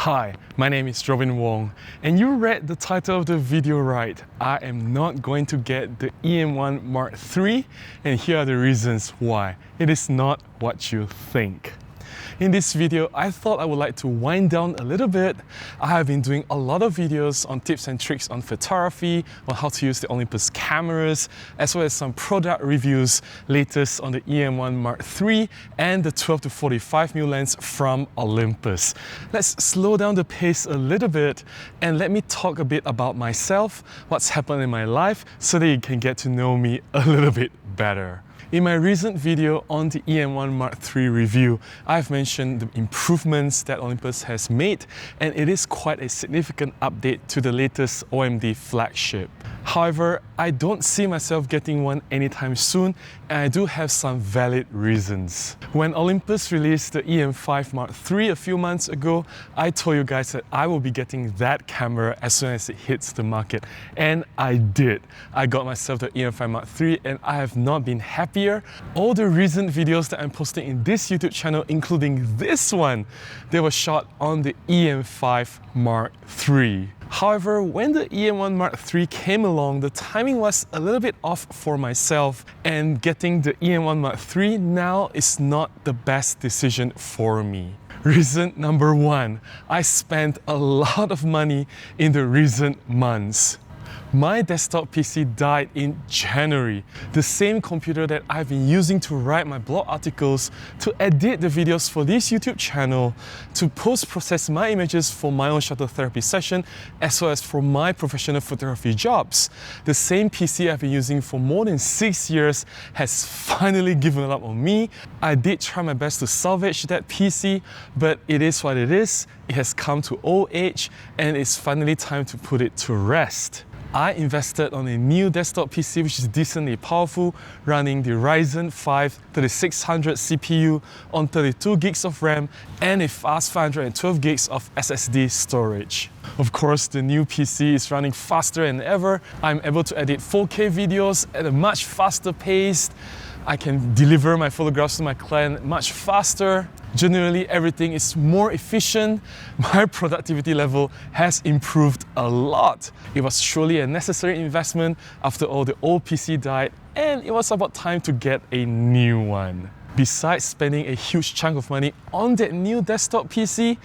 Hi, my name is Wong, and you read the title of the video right. I am not going to get the E-M1 Mark III, and here are the reasons why. It is not what you think. In this video, I thought I would like to wind down a little bit. I have been doing a lot of videos on tips and tricks on photography, on how to use the Olympus cameras, as well as some product reviews, latest on the E-M1 Mark III and the 12 to 45mm lens from Olympus. Let's slow down the pace a little bit and let me talk a bit about myself, what's happened in my life, so that you can get to know me a little bit better. In my recent video on the E-M1 Mark III review, I've mentioned the improvements that Olympus has made, and it is quite a significant update to the latest OMD flagship. However, I don't see myself getting one anytime soon, and I do have some valid reasons. When Olympus released the E-M5 Mark III a few months ago, I told you guys that I will be getting that camera as soon as it hits the market, and I did. I got myself the E-M5 Mark III, and I have not been happier. All the recent videos that I'm posting in this YouTube channel, including this one, they were shot on the E-M5 Mark III. However, when the E-M1 Mark III came along, the timing was a little bit off for myself, and getting the E-M1 Mark III now is not the best decision for me. Reason number one, I spent a lot of money in the recent months. My desktop PC died in January. The same computer that I've been using to write my blog articles, to edit the videos for this YouTube channel, to post-process my images for my own shutter therapy session, as well as for my professional photography jobs. The same PC I've been using for more than 6 years has finally given up on me. I did try my best to salvage that PC, but it is what it is. It has come to old age, and it's finally time to put it to rest. I invested on a new desktop PC which is decently powerful, running the Ryzen 5 3600 CPU on 32 gigs of RAM and a fast 512 gigs of SSD storage. Of course, the new PC is running faster than ever. I'm able to edit 4K videos at a much faster pace. I can deliver my photographs to my client much faster. Generally, everything is more efficient. My productivity level has improved a lot. It was surely a necessary investment after all the old PC died, and it was about time to get a new one. Besides spending a huge chunk of money on that new desktop PC,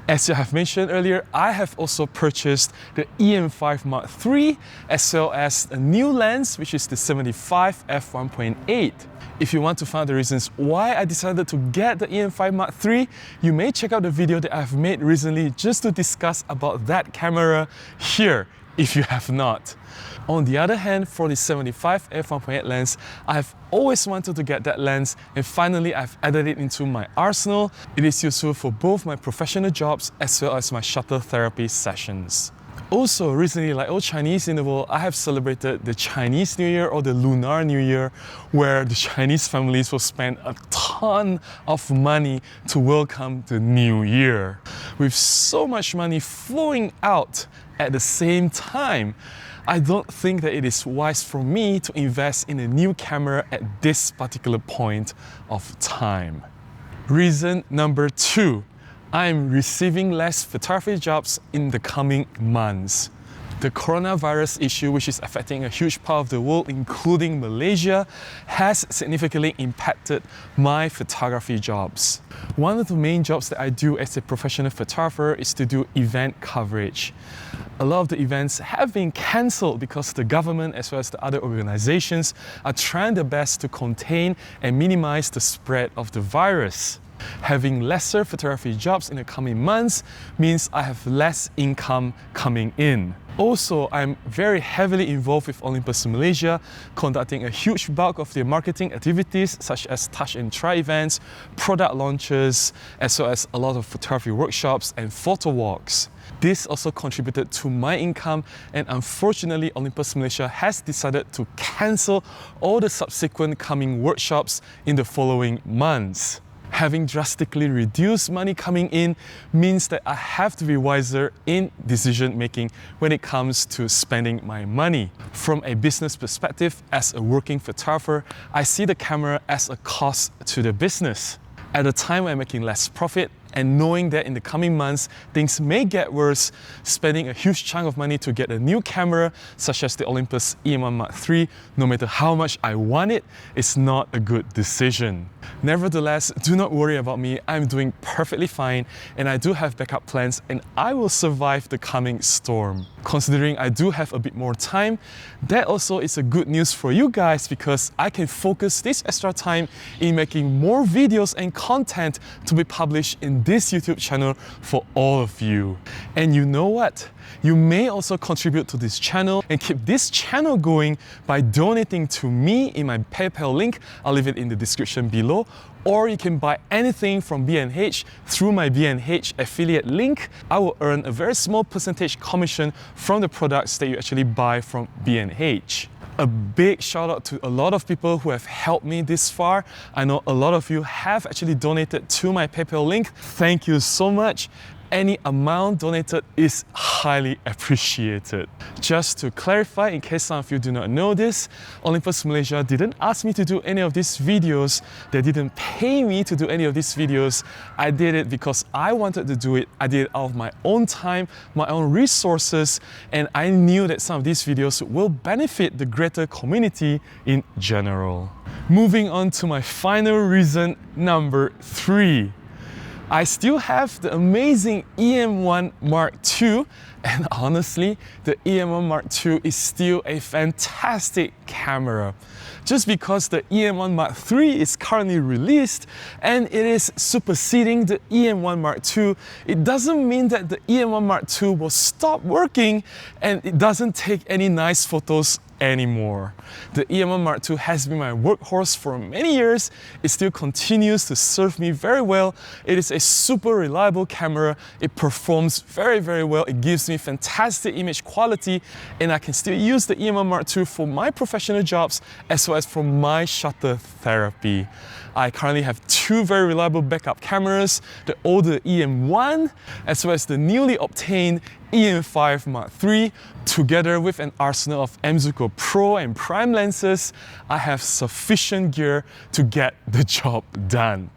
as I have mentioned earlier, I have also purchased the E-M5 Mark III, as well as a new lens, which is the 75 f1.8. If you want to find the reasons why I decided to get the E-M5 Mark III, you may check out the video that I've made recently just to discuss about that camera here, if you have not. On the other hand, for the 75 f1.8 lens, I've always wanted to get that lens, and finally I've added it into my arsenal. It is useful for both my professional jobs as well as my shutter therapy sessions. Also, recently, like all Chinese in the world, I have celebrated the Chinese New Year or the Lunar New Year, where the Chinese families will spend a ton of money to welcome the new year. With so much money flowing out at the same time, I don't think that it is wise for me to invest in a new camera at this particular point of time. Reason number two, I'm receiving less photography jobs in the coming months. The coronavirus issue, which is affecting a huge part of the world, including Malaysia, has significantly impacted my photography jobs. One of the main jobs that I do as a professional photographer is to do event coverage. A lot of the events have been cancelled because the government as well as the other organizations are trying their best to contain and minimize the spread of the virus. Having lesser photography jobs in the coming months means I have less income coming in. Also, I'm very heavily involved with Olympus Malaysia, conducting a huge bulk of their marketing activities such as touch and try events, product launches, as well as a lot of photography workshops and photo walks. This also contributed to my income, and unfortunately Olympus Malaysia has decided to cancel all the subsequent coming workshops in the following months. Having drastically reduced money coming in means that I have to be wiser in decision making when it comes to spending my money. From a business perspective, as a working photographer, I see the camera as a cost to the business. At a time when I'm making less profit, And knowing that in the coming months, things may get worse, spending a huge chunk of money to get a new camera, such as the Olympus E-M1 Mark III, no matter how much I want it, is not a good decision. Nevertheless, do not worry about me. I'm doing perfectly fine, and I do have backup plans, and I will survive the coming storm. Considering I do have a bit more time, that also is a good news for you guys, because I can focus this extra time in making more videos and content to be published in this YouTube channel for all of you. And you know what? You may also contribute to this channel and keep this channel going by donating to me in my PayPal link. I'll leave it in the description below. Or you can buy anything from B&H through my B&H affiliate link. I will earn a very small percentage commission from the products that you actually buy from B&H. A big shout out to a lot of people who have helped me this far. I know a lot of you have actually donated to my PayPal link. Thank you so much. Any amount donated is highly appreciated. Just to clarify, in case some of you do not know this, Olympus Malaysia didn't ask me to do any of these videos. They didn't pay me to do any of these videos. I did it because I wanted to do it. I did it out of my own time, my own resources, and I knew that some of these videos will benefit the greater community in general. Moving on to my final reason, number 3. I still have the amazing E-M1 Mark II, and honestly, the E-M1 Mark II is still a fantastic camera. Just because the E-M1 Mark III is currently released and it is superseding the E-M1 Mark II, it doesn't mean that the E-M1 Mark II will stop working and it doesn't take any nice photos anymore. The E-M1 Mark II has been my workhorse for many years. It still continues to serve me very well. It is a super reliable camera. It performs very, very well. It gives me fantastic image quality, and I can still use the E-M1 Mark II for my professional jobs as well as for my shutter therapy. I currently have 2 very reliable backup cameras, the older E-M1 as well as the newly obtained E-M5 Mark III. Together with an arsenal of M-Zuiko Pro and Prime lenses, I have sufficient gear to get the job done.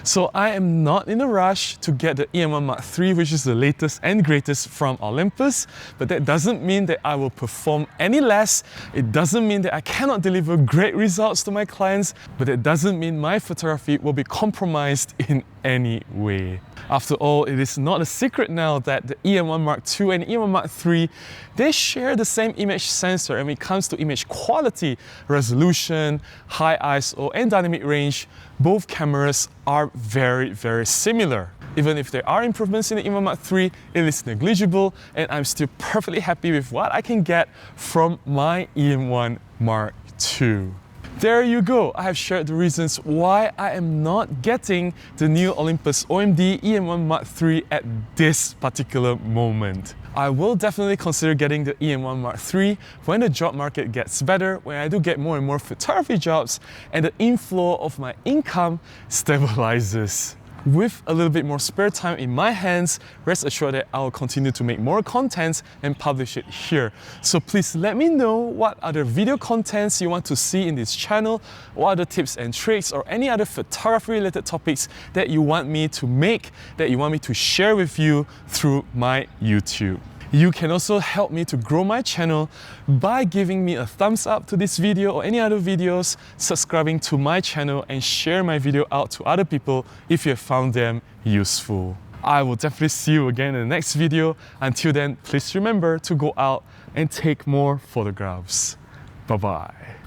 So I am not in a rush to get the E-M1 Mark III, which is the latest and greatest from Olympus, but that doesn't mean that I will perform any less. It doesn't mean that I cannot deliver great results to my clients, but it doesn't mean my photography will be compromised in any way. After all, it is not a secret now that the E-M1 Mark II and E-M1 Mark III, they share the same image sensor, and when it comes to image quality, resolution, high ISO and dynamic range, both cameras are very, very similar. Even if there are improvements in the E-M1 Mark III, it is negligible, and I'm still perfectly happy with what I can get from my E-M1 Mark II. There you go, I have shared the reasons why I am not getting the new Olympus OMD E-M1 Mark III at this particular moment. I will definitely consider getting the E-M1 Mark III when the job market gets better, when I do get more and more photography jobs and the inflow of my income stabilizes. With a little bit more spare time in my hands, rest assured that I will continue to make more content and publish it here. So please let me know what other video contents you want to see in this channel, what other tips and tricks or any other photography related topics that you want me to make, that you want me to share with you through my YouTube. You can also help me to grow my channel by giving me a thumbs up to this video or any other videos, subscribing to my channel and share my video out to other people if you have found them useful. I will definitely see you again in the next video. Until then, please remember to go out and take more photographs. Bye-bye.